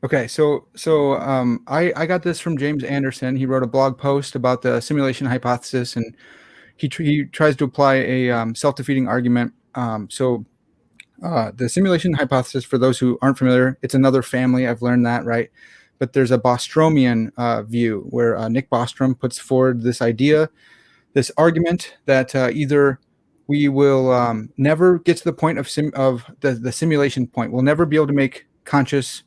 Okay, I got this from James Anderson. He wrote a blog post about the simulation hypothesis, and he tries to apply a self-defeating argument. The simulation hypothesis, for those who aren't familiar, it's another family. I've learned that, right? But there's a Bostromian view where Nick Bostrom puts forward this idea, this argument that either we will never get to the point of the simulation point. We'll never be able to make conscious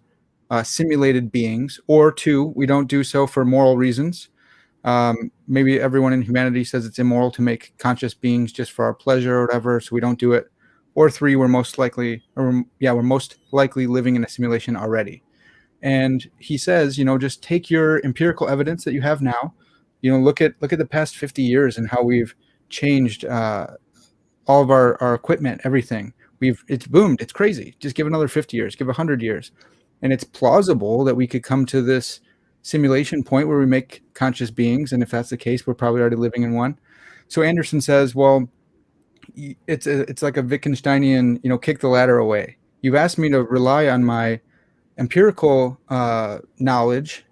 simulated beings, or two, we don't do so for moral reasons. Maybe everyone in humanity says it's immoral to make conscious beings just for our pleasure or whatever, so we don't do it. Or three, we're most likely living in a simulation already. And he says, just take your empirical evidence that you have now, look at the past 50 years and how we've changed all of our equipment, everything. It's boomed. It's crazy. Just give another 50 years, give 100 years. And it's plausible that we could come to this simulation point where we make conscious beings. And if that's the case, we're probably already living in one. So Anderson says, well, it's like a Wittgensteinian, kick the ladder away. You've asked me to rely on my empirical knowledge,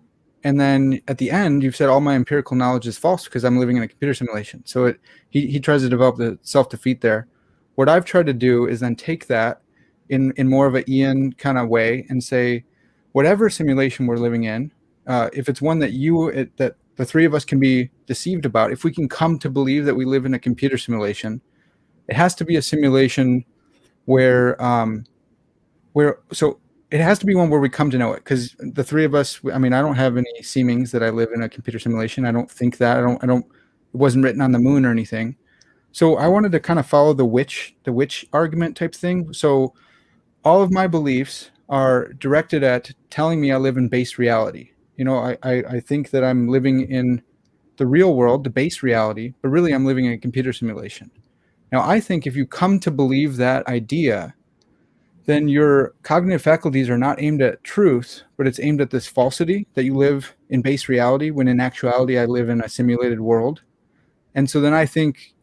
and then at the end you've said all my empirical knowledge is false because I'm living in a computer simulation. So he tries to develop the self-defeat there. What I've tried to do is then take that in more of an Ian kind of way and say, whatever simulation we're living in, if it's one that that the three of us can be deceived about, if we can come to believe that we live in a computer simulation, it has to be a simulation where it has to be one where we come to know it, because the three of us, I don't have any seemings that I live in a computer simulation. I don't think that. It wasn't written on the moon or anything. So I wanted to kind of follow the witch argument type thing. So all of my beliefs are directed at telling me I live in base reality. I think that I'm living in the real world, the base reality, but really I'm living in a computer simulation. Now, I think if you come to believe that idea, then your cognitive faculties are not aimed at truth, but it's aimed at this falsity that you live in base reality, when in actuality I live in a simulated world. And so then I think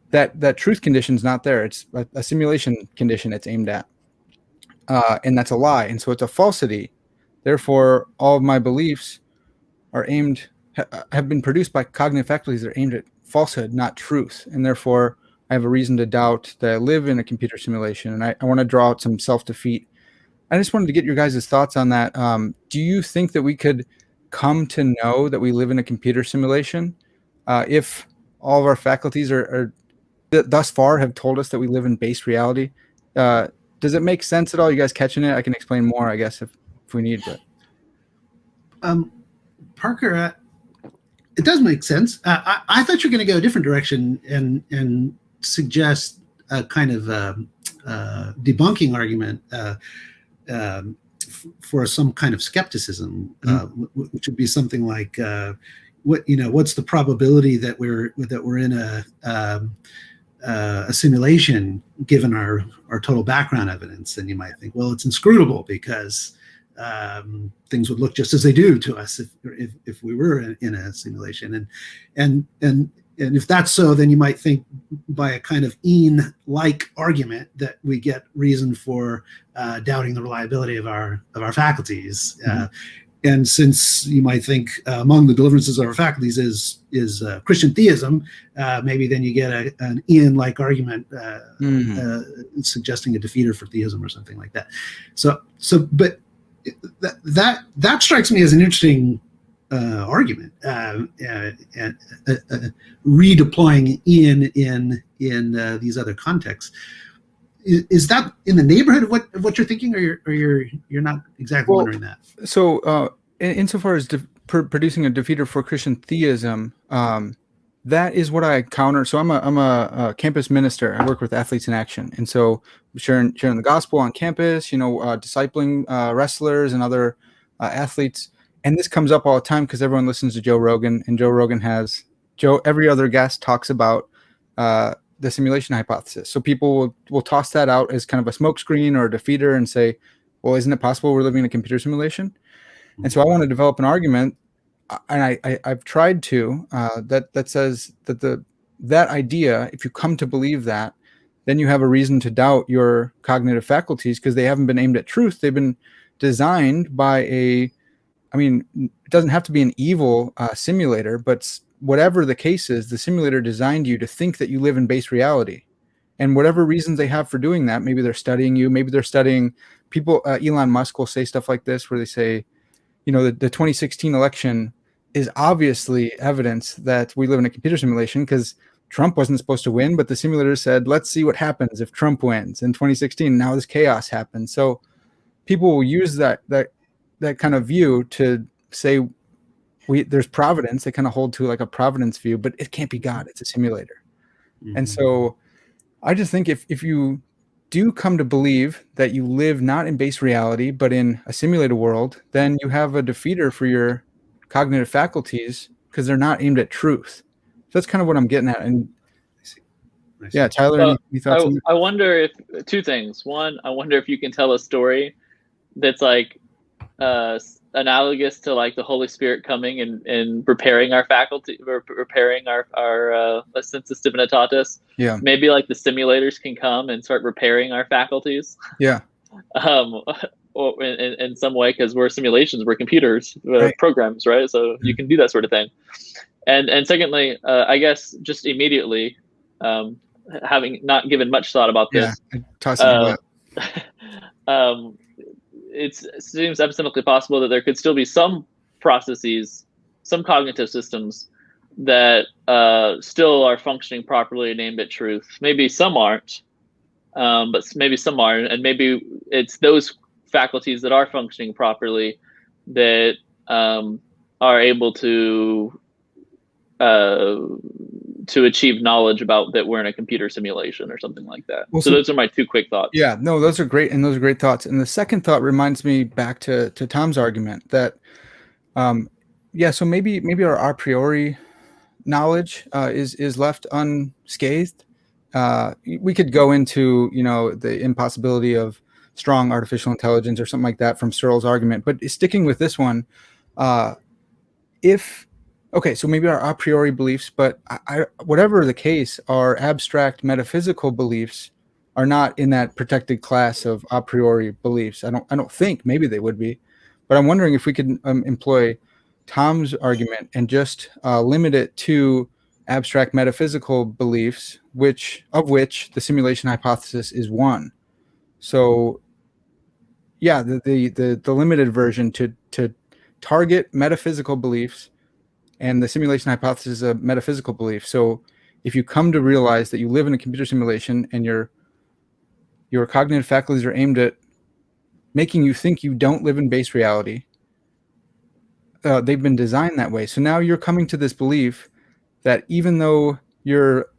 that truth condition is not there. It's a simulation condition it's aimed at. And that's a lie. And so it's a falsity. Therefore, all of my beliefs have been produced by cognitive faculties that are aimed at falsehood, not truth. And therefore, I have a reason to doubt that I live in a computer simulation. And I want to draw out some self-defeat. I just wanted to get your guys' thoughts on that. Do you think that we could come to know that we live in a computer simulation if all of our faculties are thus far have told us that we live in base reality? Does it make sense at all? You guys catching it? I can explain more, I guess, if we need to. Parker, it does make sense. I thought you were going to go a different direction and suggest a kind of debunking argument for some kind of skepticism, which would be something like, what's the probability that we're in a simulation given our total background evidence? And you might think, well, it's inscrutable because things would look just as they do to us if we were in a simulation. And if that's so, then you might think by a kind of Ian-like argument that we get reason for doubting the reliability of our faculties. And since you might think among the deliverances of our faculties is Christian theism, maybe then you get an Ian-like argument suggesting a defeater for theism or something like that. But that strikes me as an interesting argument, redeploying Ian in these other contexts. Is that in the neighborhood of what you're thinking, or you're not exactly wondering that? So, insofar as producing a defeater for Christian theism, that is what I counter. So I'm a campus minister. I work with Athletes in Action, and so sharing the gospel on campus. Discipling wrestlers and other athletes. And this comes up all the time because everyone listens to Joe Rogan, and every other guest talks about the simulation hypothesis. So people will toss that out as kind of a smokescreen or a defeater and say, well, isn't it possible we're living in a computer simulation? And so I want to develop an argument, and I've tried to, that says that that idea, if you come to believe that, then you have a reason to doubt your cognitive faculties, because they haven't been aimed at truth. They've been designed by I mean, it doesn't have to be an evil simulator, but whatever the case is, the simulator designed you to think that you live in base reality. And whatever reasons they have for doing that, maybe they're studying you, maybe they're studying people. Elon Musk will say stuff like this, where they say, the 2016 election is obviously evidence that we live in a computer simulation, because Trump wasn't supposed to win, but the simulator said, let's see what happens if Trump wins in 2016. Now this chaos happens. So people will use that kind of view to say there's providence. They kind of hold to like a providence view, but it can't be God. It's a simulator. Mm-hmm. And so I just think if you do come to believe that you live not in base reality, but in a simulated world, then you have a defeater for your cognitive faculties, because they're not aimed at truth. So that's kind of what I'm getting at. And I see. Yeah, Tyler, any thoughts on that? I wonder if two things. One, I wonder if you can tell a story that's like analogous to like the Holy Spirit coming and repairing our faculty, or repairing our sensus divinitatis. Yeah. Maybe like the simulators can come and start repairing our faculties. Yeah. Or in some way, because we're simulations, we're computers, right. Programs, right? So mm-hmm. You can do that sort of thing. And secondly, I guess just immediately, having not given much thought about this, it seems absolutely possible that there could still be some processes, some cognitive systems that still are functioning properly and aimed at truth. Maybe some aren't, but maybe some are, and maybe it's those faculties that are functioning properly that are able to achieve knowledge about that we're in a computer simulation or something like that. Well, so those are my two quick thoughts. Yeah, no, those are great. And those are great thoughts. And the second thought reminds me back to Tom's argument that, so maybe our a priori knowledge is left unscathed. We could go into, the impossibility of strong artificial intelligence or something like that from Searle's argument, but sticking with this one, so maybe our a priori beliefs, but whatever the case, our abstract metaphysical beliefs are not in that protected class of a priori beliefs. I don't think, maybe they would be, but I'm wondering if we could employ Tom's argument and just limit it to abstract metaphysical beliefs, of which the simulation hypothesis is one. So, yeah, the limited version to target metaphysical beliefs, and the simulation hypothesis is a metaphysical belief. So if you come to realize that you live in a computer simulation and your cognitive faculties are aimed at making you think you don't live in base reality, they've been designed that way. So now you're coming to this belief that even though your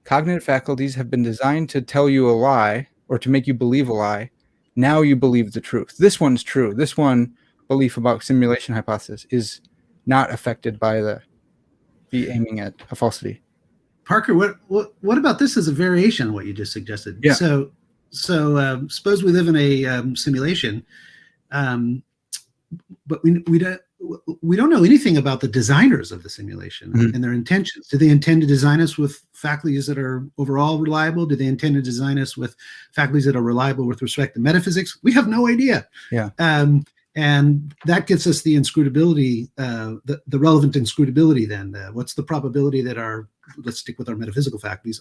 cognitive faculties have been designed to tell you a lie or to make you believe a lie, now you believe the truth. This one's true. This one belief about simulation hypothesis is not affected by the aiming at a falsity. Parker, what about this as a variation on what you just suggested? Yeah. So suppose we live in a simulation, but we don't know anything about the designers of the simulation mm-hmm. and their intentions. Do they intend to design us with faculties that are overall reliable? Do they intend to design us with faculties that are reliable with respect to metaphysics? We have no idea. Yeah. And that gets us the inscrutability, the relevant inscrutability then. What's the probability that let's stick with our metaphysical faculties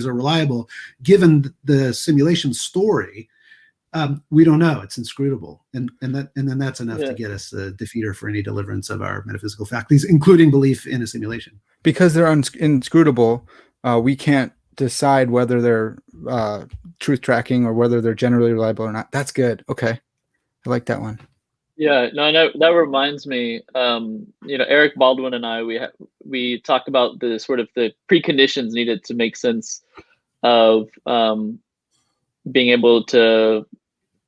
are reliable given the simulation story? We don't know. It's inscrutable. And then that's enough to get us a defeater for any deliverance of our metaphysical faculties, including belief in a simulation. Because they're inscrutable, we can't decide whether they're truth tracking or whether they're generally reliable or not. That's good. Okay. I like that one. Yeah, no, that reminds me. Eric Baldwin and I, we talked about the sort of the preconditions needed to make sense of being able to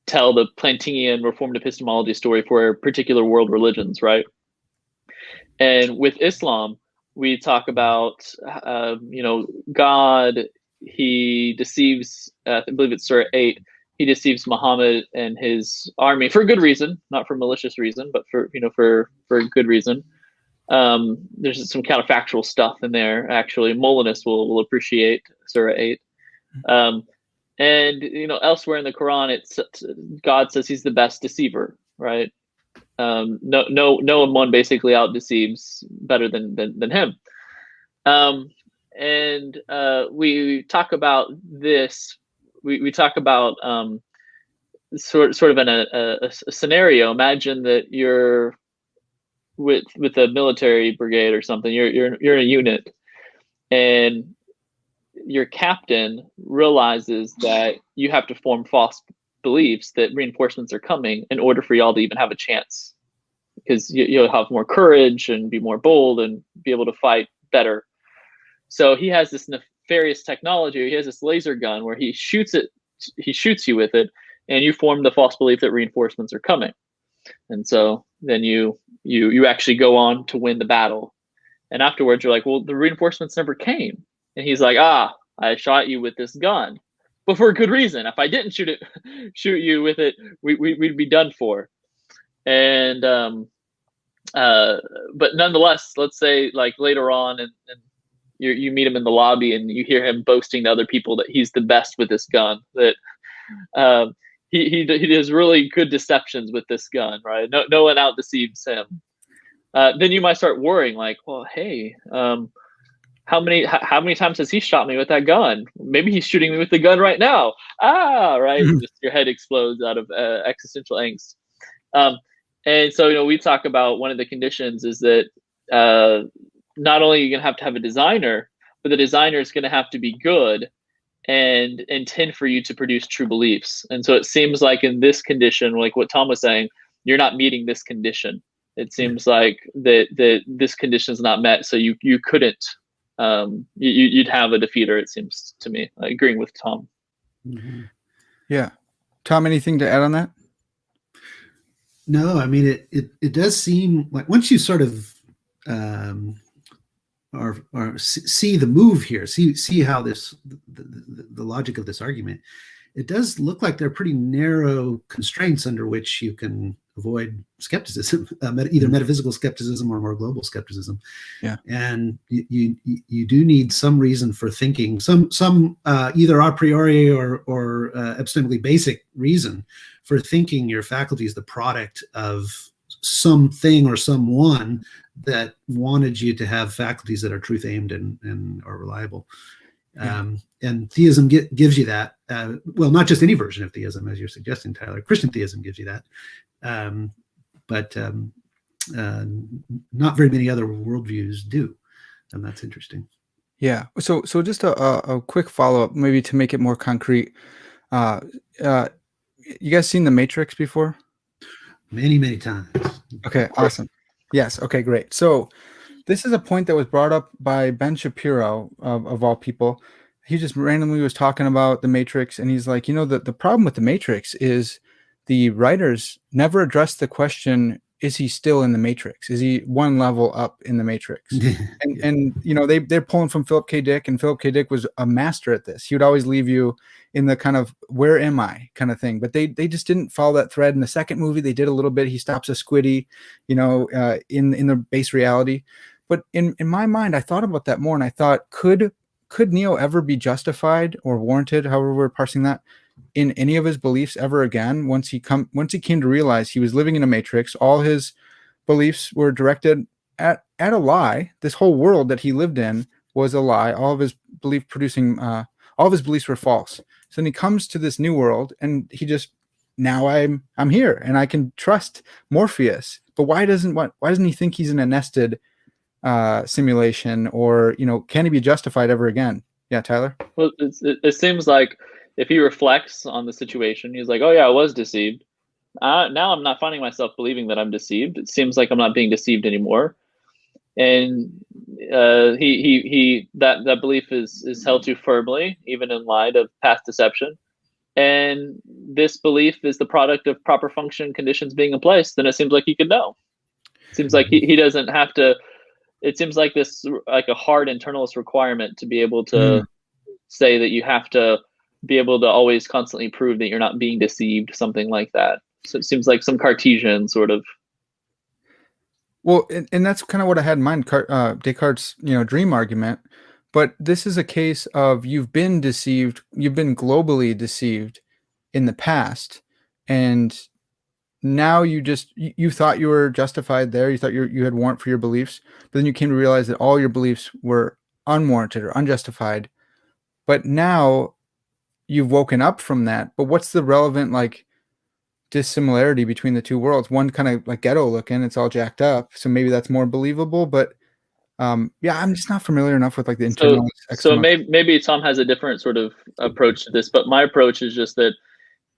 tell the Plantingian Reformed epistemology story for particular world religions, right? And with Islam, we talk about God. He deceives. I believe it's Surah 8. He deceives Muhammad and his army for good reason, not for malicious reason, but for good reason. There's some counterfactual stuff in there. Actually, Molinists will appreciate Surah 8. And elsewhere in the Quran, God says he's the best deceiver, right? No one basically out deceives better than him. And we talk about this. We talk about sort of in a scenario. Imagine that you're with a military brigade or something. You're in a unit, and your captain realizes that you have to form false beliefs that reinforcements are coming in order for y'all to even have a chance, because you'll have more courage and be more bold and be able to fight better. So he has this nefarious technology. He has this laser gun where he shoots you with it, and you form the false belief that reinforcements are coming. And so then you actually go on to win the battle. And afterwards you're like, well, the reinforcements never came. And he's like, I shot you with this gun, but for a good reason. If I didn't shoot you with it, we'd be done for. And but nonetheless, let's say like later on, and you meet him in the lobby, and you hear him boasting to other people that he's the best with this gun. That he does really good deceptions with this gun, right? No one out deceives him. Then you might start worrying, like, well, hey, how many times has he shot me with that gun? Maybe he's shooting me with the gun right now. Right? Just your head explodes out of existential angst. And so, we talk about one of the conditions is that not only are you going to have a designer, but the designer is going to have to be good and intend for you to produce true beliefs. And so it seems like in this condition, like what Tom was saying, you're not meeting this condition. It seems like that this condition is not met, so you couldn't. You'd have a defeater. It seems to me, agreeing with Tom. Mm-hmm. Yeah, Tom, anything to add on that? No, I mean it does seem like once you sort of or see the move here, see how the logic of this argument, it does look like there are pretty narrow constraints under which you can avoid skepticism, either metaphysical skepticism or more global skepticism. Yeah, and you do need some reason for thinking, some either a priori or epistemically basic reason for thinking your faculty is the product of something or someone that wanted you to have faculties that are truth aimed and are reliable. Yeah. And theism gives you that. Well, not just any version of theism, as you're suggesting, Tyler. Christian theism gives you that. But not very many other worldviews do. And that's interesting. Yeah. So just a quick follow-up, maybe to make it more concrete. You guys seen The Matrix before? Many times. Okay, awesome. Yes. Okay, great. So this is a point that was brought up by Ben Shapiro, of all people. He just randomly was talking about The Matrix, and he's like, the problem with The Matrix is the writers never addressed the question, is he still in the Matrix? Is he one level up in the Matrix? And they're pulling from Philip K. Dick, and Philip K. Dick was a master at this. He would always leave you in the kind of, where am I kind of thing. But they just didn't follow that thread. In the second movie, they did a little bit. He stops a squiddy, in the base reality. But in my mind, I thought about that more, and I thought, could Neo ever be justified or warranted, however we're parsing that, in any of his beliefs ever again? Once he came to realize he was living in a matrix, all his beliefs were directed at a lie. This whole world that he lived in was a lie. All of his beliefs were false. So then he comes to this new world, and he just, now I'm here and I can trust Morpheus. But why doesn't he think he's in a nested simulation, or can he be justified ever again? Yeah, Tyler. Well, it seems like if he reflects on the situation, he's like, oh yeah, I was deceived. Now I'm not finding myself believing that I'm deceived. It seems like I'm not being deceived anymore. And that belief is held to firmly, even in light of past deception. And this belief is the product of proper function conditions being in place. Then it seems like he could know. It seems like he doesn't have to. It seems like this, like a hard internalist requirement to be able to say that you have to be able to always constantly prove that you're not being deceived, something like that. So it seems like some Cartesian sort of. Well, and that's kind of what I had in mind, Descartes' dream argument. But this is a case of you've been deceived, you've been globally deceived in the past, and now you thought you were justified there, you thought you had warrant for your beliefs, but then you came to realize that all your beliefs were unwarranted or unjustified. But now you've woken up from that. But what's the relevant like dissimilarity between the two worlds? One kind of like ghetto looking, it's all jacked up, so maybe that's more believable. But yeah, I'm just not familiar enough with like the internal, So external. maybe Tom has a different sort of approach to this, but my approach is just that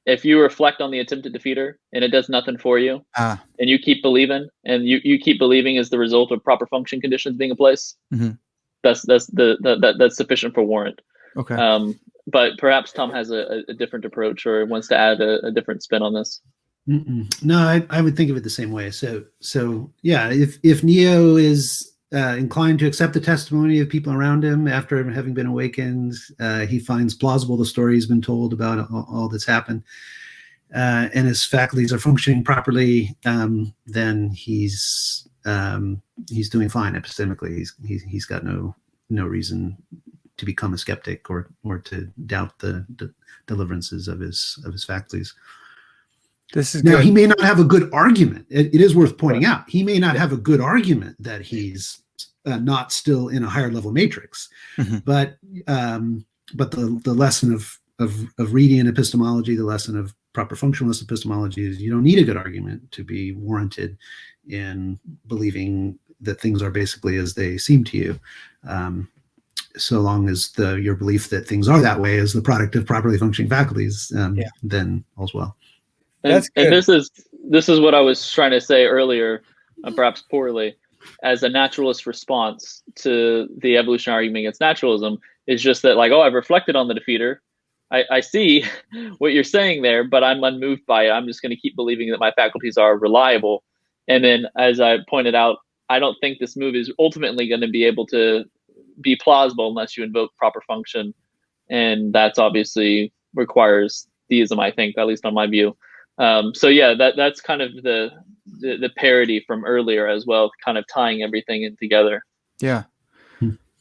if you reflect on the attempted defeater and it does nothing for you, Ah, and you keep believing, and you keep believing as the result of proper function conditions being in place, mhm. that's sufficient for warrant. Okay. But perhaps Tom has a different approach or wants to add a different spin on this. No, I would think of it the same way. So yeah, if Neo is inclined to accept the testimony of people around him after having been awakened, he finds plausible the story he's been told about all that's happened, and his faculties are functioning properly, then he's doing fine epistemically. He's got no reason to become a skeptic or to doubt the deliverances of his faculties. This is now good. he may not have a good argument. It is worth pointing out he may not have a good argument that he's not still in a higher level matrix, but the lesson of reading in epistemology, the lesson of proper functionalist epistemology, is you don't need a good argument to be warranted in believing that things are basically as they seem to you, so long as your belief that things are that way is the product of properly functioning faculties, then all's well. And this is what I was trying to say earlier, perhaps poorly, as a naturalist response to the evolutionary argument against naturalism, is just that like, oh, I've reflected on the defeater. I see what you're saying there, but I'm unmoved by it. I'm just going to keep believing that my faculties are reliable. And then, as I pointed out, I don't think this move is ultimately going to be able to be plausible unless you invoke proper function. And that's obviously requires theism, I think, at least on my view. So yeah, that's kind of the parody from earlier as well, kind of tying everything in together. Yeah.